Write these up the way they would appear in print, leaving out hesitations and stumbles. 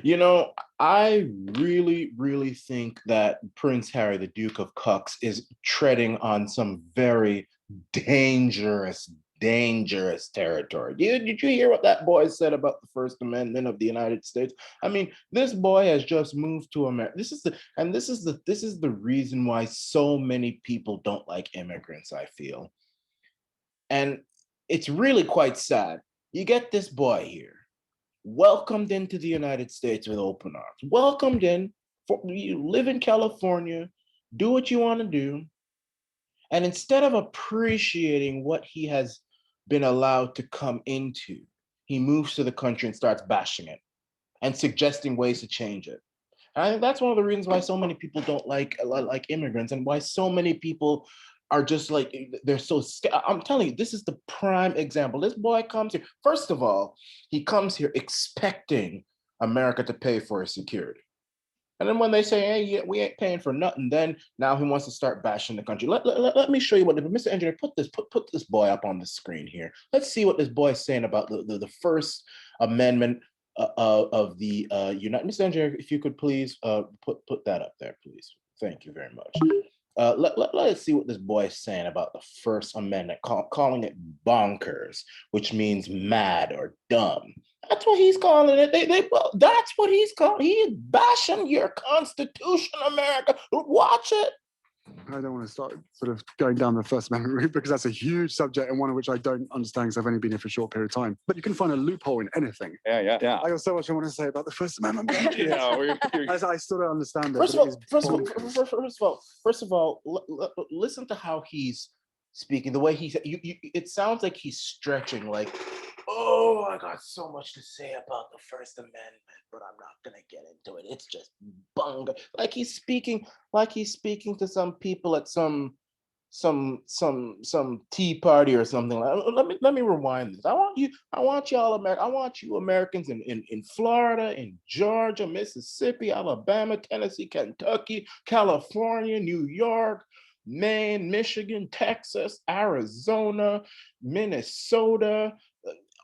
You know, I really, really think that Prince Harry, the Duke of Cucks, is treading on some very dangerous, dangerous territory. Did you hear what that boy said about the First Amendment of the United States? I mean, this boy has just moved to America. This is the reason why so many people don't like immigrants, I feel. And it's really quite sad. You get this boy here welcomed into the United States with open arms, welcomed in. For you live in California, do what you want to do, and instead of appreciating what he has been allowed to come into, he moves to the country and starts bashing it and suggesting ways to change it. And I think that's one of the reasons why so many people don't like immigrants, and why so many people are just like they're so scared. I'm telling you, this is the prime example. This boy comes here. First of all, he comes here expecting America to pay for his security. And then when they say, hey, yeah, we ain't paying for nothing, then now he wants to start bashing the country. Let me show you what, Mr. Engineer, put this boy up on the screen here. Let's see what this boy is saying about the First Amendment of the United. Mr. Engineer, if you could please put that up there, please. Thank you very much. Let's see what this boy is saying about the First Amendment, calling it bonkers, which means mad or dumb. That's what he's calling it. That's what he's calling. He is bashing your Constitution, America. Watch it. I don't want to start sort of going down the First Amendment route because that's a huge subject and one of which I don't understand because I've only been here for a short period of time. But you can find a loophole in anything. Yeah. I got so much I want to say about the First Amendment. I still don't understand it. First of all, listen to how he's speaking. The way he's, it sounds like he's stretching. Like, oh, I got so much to say about the First Amendment, but I'm not gonna get into it. It's just bunga. Like he's speaking to some people at some tea party or something. Let me rewind this. I want you Americans in Florida, in Georgia, Mississippi, Alabama, Tennessee, Kentucky, California, New York, Maine, Michigan, Texas, Arizona, Minnesota,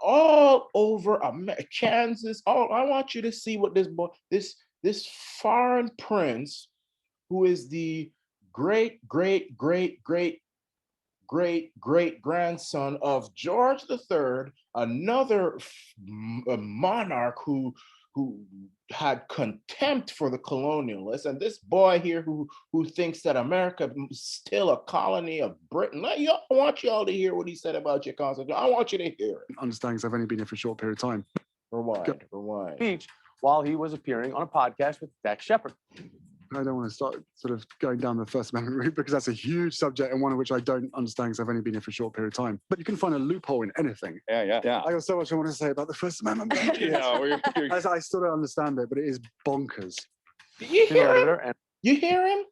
all over Kansas. I want you to see what this foreign prince, who is the great grandson of George III, another monarch who had contempt for the colonialists, and this boy here who thinks that America is still a colony of Britain. I want y'all to hear what he said about your constitution. I want you to hear it. Understand because I've only been here for a short period of time. Rewind. Speech while he was appearing on a podcast with Dax Shepard. I don't want to start sort of going down the First Amendment route because that's a huge subject and one of which I don't understand because I've only been here for a short period of time. But you can find a loophole in anything. Yeah. I got so much I want to say about the First Amendment. I still don't understand it, but it is bonkers. You hear him? You hear him?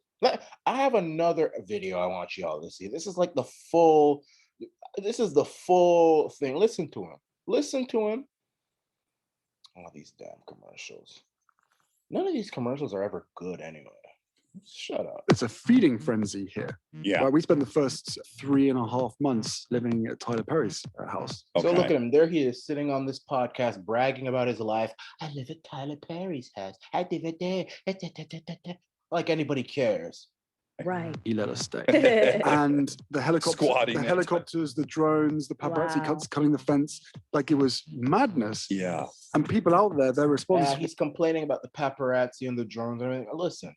I have another video I want y'all to see. This is the full thing. Listen to him. All these damn commercials. None of these commercials are ever good anyway. Shut up. It's a feeding frenzy here. Yeah. Right, we spent the first 3.5 months living at Tyler Perry's house. Okay. So look at him. There he is sitting on this podcast bragging about his life. I live at Tyler Perry's house. I live it there. Like anybody cares. Right. He let us stay. And the helicopters, the drones, the paparazzi cutting the fence, like it was madness. Yeah. And people out there, their response. He's complaining about the paparazzi and the drones and everything. Listen,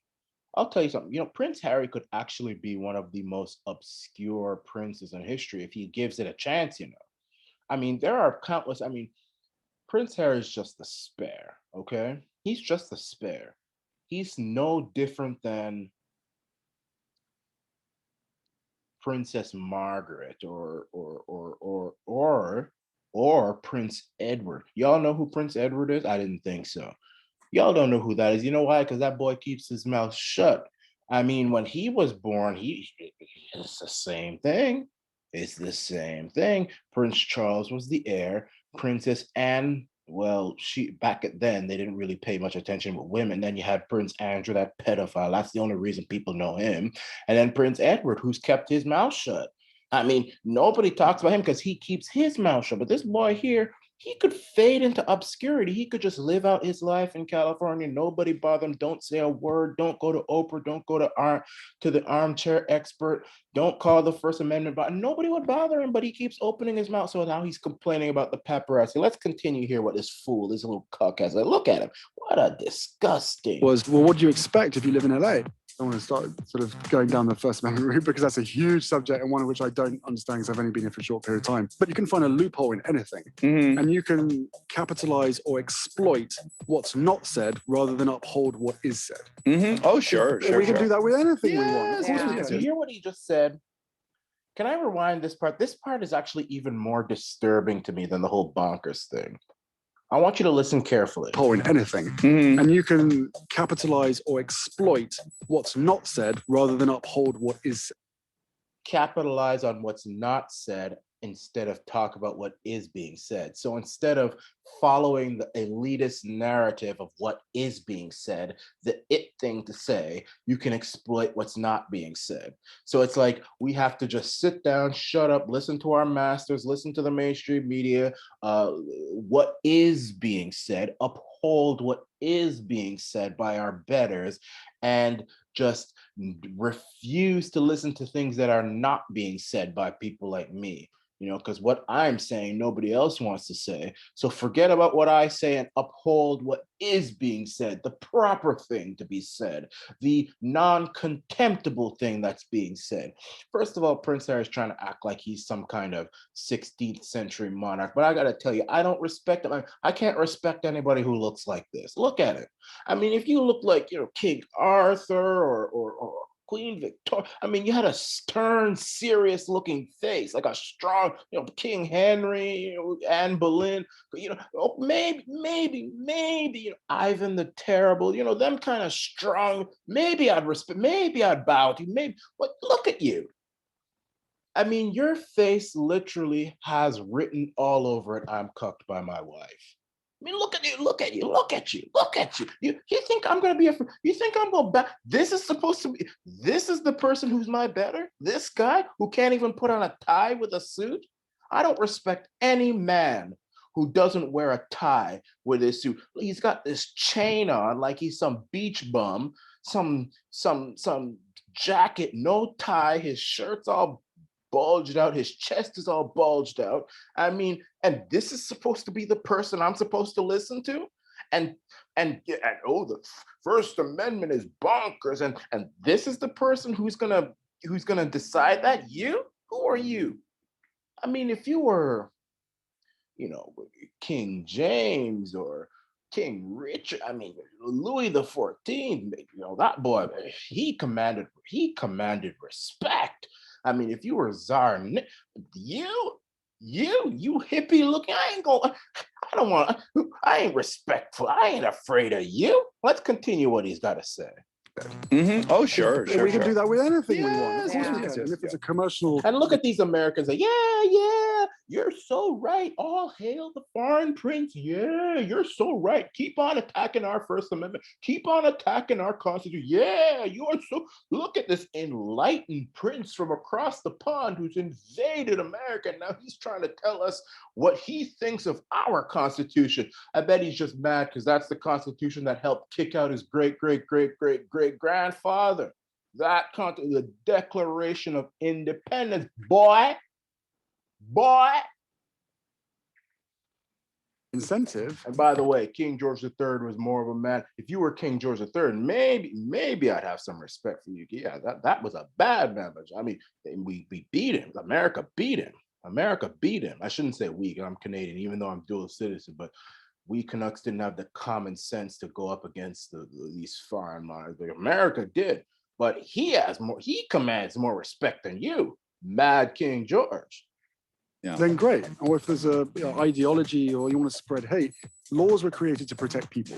I'll tell you something. Prince Harry could actually be one of the most obscure princes in history if he gives it a chance, I mean, there are countless. I mean, Prince Harry is just the spare, okay? He's just the spare. He's no different than Princess Margaret or Prince Edward. Y'all know who Prince Edward is? I didn't think so. Y'all don't know who that is. You know why? Because that boy keeps his mouth shut. I mean, when he was born, it's the same thing. It's the same thing. Prince Charles was the heir. Princess Anne, well, back then, they didn't really pay much attention with women. Then you had Prince Andrew, that pedophile. That's the only reason people know him. And then Prince Edward, who's kept his mouth shut. I mean, nobody talks about him because he keeps his mouth shut. But this boy here, he could fade into obscurity. He could just live out his life in California. Nobody bother him. Don't say a word. Don't go to Oprah. Don't go to the armchair expert. Don't call the First Amendment. But nobody would bother him. But he keeps opening his mouth. So now he's complaining about the paparazzi. Let's continue here. What this fool, this little cuck has. Like, look at him. What a disgusting. Well, what do you expect if you live in LA? I want to start sort of going down the First Amendment route because that's a huge subject and one of which I don't understand because I've only been here for a short period of time. But you can find a loophole in anything, and you can capitalize or exploit what's not said rather than uphold what is said. Oh, sure. We can do that with anything we want. Yes, Of course we yes. can. You hear what he just said? Can I rewind this part? This part is actually even more disturbing to me than the whole bonkers thing. I want you to listen carefully. Loophole in anything, and you can capitalize or exploit what's not said rather than uphold what is said. Capitalize on what's not said instead of talk about what is being said. So instead of following the elitist narrative of what is being said, the it thing to say, you can exploit what's not being said. So it's like we have to just sit down, shut up, listen to our masters, listen to the mainstream media, what is being said, uphold what is being said by our betters, and just refuse to listen to things that are not being said by people like me. Because what I'm saying, nobody else wants to say. So forget about what I say and uphold what is being said, the proper thing to be said, the non-contemptible thing that's being said. First of all, Prince Harry is trying to act like he's some kind of 16th century monarch, but I got to tell you, I don't respect him. I can't respect anybody who looks like this. Look at it. I mean, if you look like, King Arthur or Queen Victoria. I mean, you had a stern, serious-looking face, like a strong, King Henry, Anne Boleyn. Maybe, Ivan the Terrible. Them kind of strong. Maybe I'd respect. Maybe I'd bow to you. Maybe. But look at you. I mean, your face literally has written all over it, "I'm cucked by my wife." I mean, look at you, look at you, look at you, look at you. You think I'm going to be you think I'm going back? This is the person who's my better? This guy who can't even put on a tie with a suit? I don't respect any man who doesn't wear a tie with his suit. He's got this chain on like he's some beach bum, some jacket, no tie, his shirt's all bulged out, his chest is all bulged out. I mean, and this is supposed to be the person I'm supposed to listen to? And the First Amendment is bonkers, and this is the person who's gonna decide that? You? Who are you? I mean, if you were, King James or King Richard, I mean, Louis the 14th, that boy, he commanded respect. I mean, if you were Tsar, you hippie looking, I ain't respectful. I ain't afraid of you. Let's continue what he's got to say. Oh, sure. We can do that with anything we want. Of course we Yes, can. yes, And if it's a commercial, And look at these Americans like, yeah, you're so right. All hail the foreign prince. Yeah, you're so right. Keep on attacking our First Amendment. Keep on attacking our Constitution. Yeah, you are so. Look at this enlightened prince from across the pond who's invaded America. Now he's trying to tell us what he thinks of our Constitution. I bet he's just mad because that's the Constitution that helped kick out his great grandfather. The Declaration of Independence, boy. incentive. And by the way, King George III was more of a man. If you were King George III, maybe I'd have some respect for you. Yeah, that was a bad man. I mean, we beat him. America beat him. I shouldn't say we, I'm Canadian, even though I'm dual citizen, but we Canucks didn't have the common sense to go up against these foreign monarchs. America did, but he commands more respect than you, Mad King George. Yeah. Then great. Or if there's a ideology or you want to spread hate, laws were created to protect people,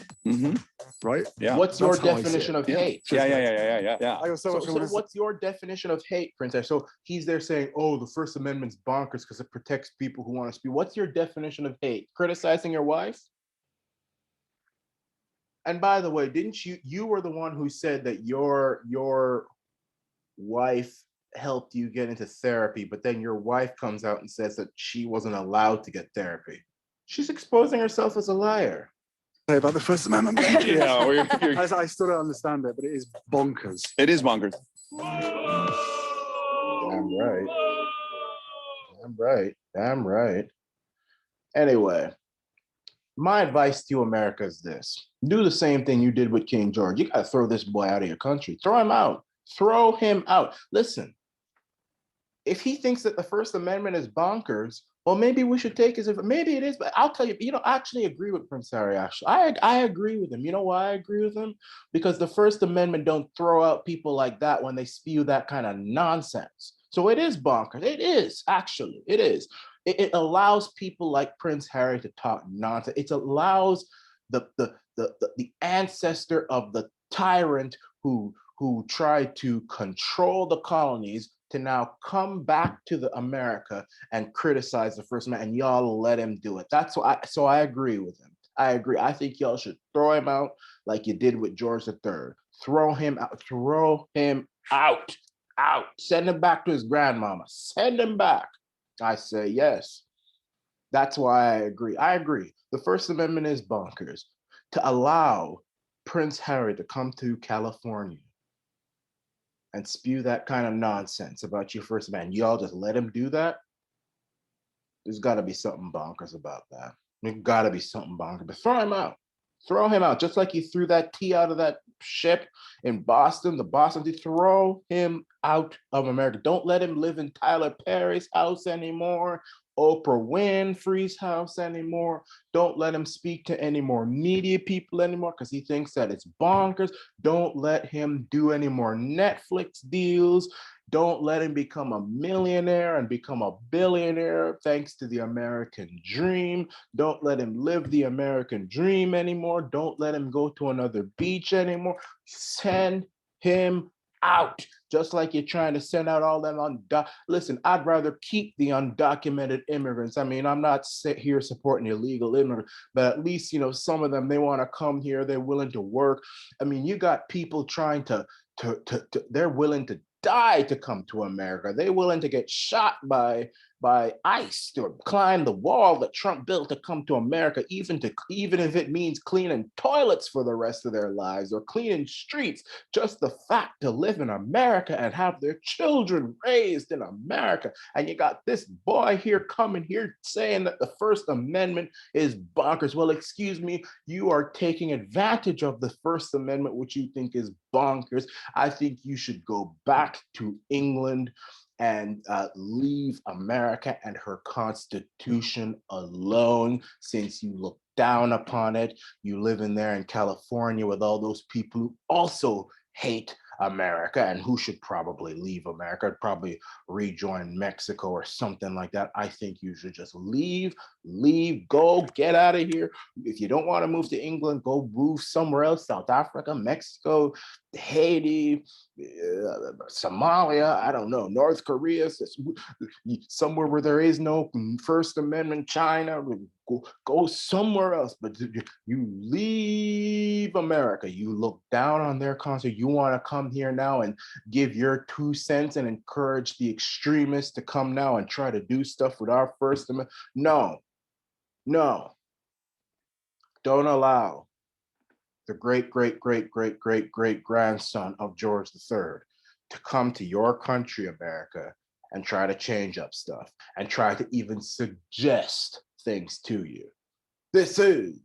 right? Yeah. What's your That's how I see definition it. of hate? Yeah. I got so much I So wanna say. what's your definition of hate, Princess? So he's there saying, "Oh, the First Amendment's bonkers because it protects people who want to speak." What's your definition of hate? Criticizing your wife? And by the way, didn't you were the one who said that your wife helped you get into therapy, but then your wife comes out and says that she wasn't allowed to get therapy. She's exposing herself as a liar. Say about the First Amendment. Yeah, I still don't understand it, but it is bonkers. it is bonkers. Damn right. Damn right. Damn right. Anyway, my advice to America is this. Do the same thing you did with King George. You got to throw this boy out of your country. Throw him out. Throw him out. Listen, if he thinks that the First Amendment is bonkers, well, maybe we should take his. Maybe it is, but I'll tell you. I actually agree with Prince Harry. Actually, I agree with him. You know why I agree with him? Because the First Amendment don't throw out people like that when they spew that kind of nonsense. So it is bonkers. It is actually. It is. It allows people like Prince Harry to talk nonsense. It allows the ancestor of the tyrant who tried to control the colonies to now come back to the America and criticize the First Amendment, and y'all let him do it. That's why. So I agree with him. I agree. I think y'all should throw him out like you did with George III. Throw him out. Throw him out. Out. Send him back to his grandmama. Send him back. I say yes. That's why I agree. I agree. The First Amendment is bonkers. To allow Prince Harry to come to California and spew that kind of nonsense about your First Amendment, y'all just let him do that? There's got to be something bonkers about that. There's got to be something bonkers. But throw him out. Throw him out. Just like you threw that tea out of that ship in Boston, the Boston tea. Throw him out of America. Don't let him live in Tyler Perry's house anymore, Oprah Winfrey's house anymore. Don't let him speak to any more media people anymore because he thinks that it's bonkers. Don't let him do any more Netflix deals. Don't let him become a millionaire and become a billionaire thanks to the American dream. Don't let him live the American dream anymore. Don't let him go to another beach anymore. Send him out. Just like you're trying to send out all them listen, I'd rather keep the undocumented immigrants. I mean, I'm not here supporting illegal immigrants, but at least, some of them, they want to come here. They're willing to work. I mean, you got people trying to they're willing to die to come to America. They're willing to get shot by ICE to climb the wall that Trump built to come to America, even if it means cleaning toilets for the rest of their lives or cleaning streets. Just the fact to live in America and have their children raised in America. And you got this boy here coming here saying that the First Amendment is bonkers. Well, excuse me, you are taking advantage of the First Amendment, which you think is bonkers. I think you should go back to England and leave America and her Constitution alone, since you look down upon it. You live in there in California with all those people who also hate America and who should probably leave America, probably rejoin Mexico or something like that. I think you should just leave, go, get out of here. If you don't want to move to England, go move somewhere else, South Africa, Mexico, Haiti, Somalia, I don't know, North Korea, somewhere where there is no First Amendment, China, go somewhere else. But you leave America, you look down on their country, you want to come here now and give your 2 cents and encourage the extremists to come now and try to do stuff with our First Amendment. No, don't allow the great grandson of George III to come to your country, America, and try to change up stuff and try to even suggest things to you. This is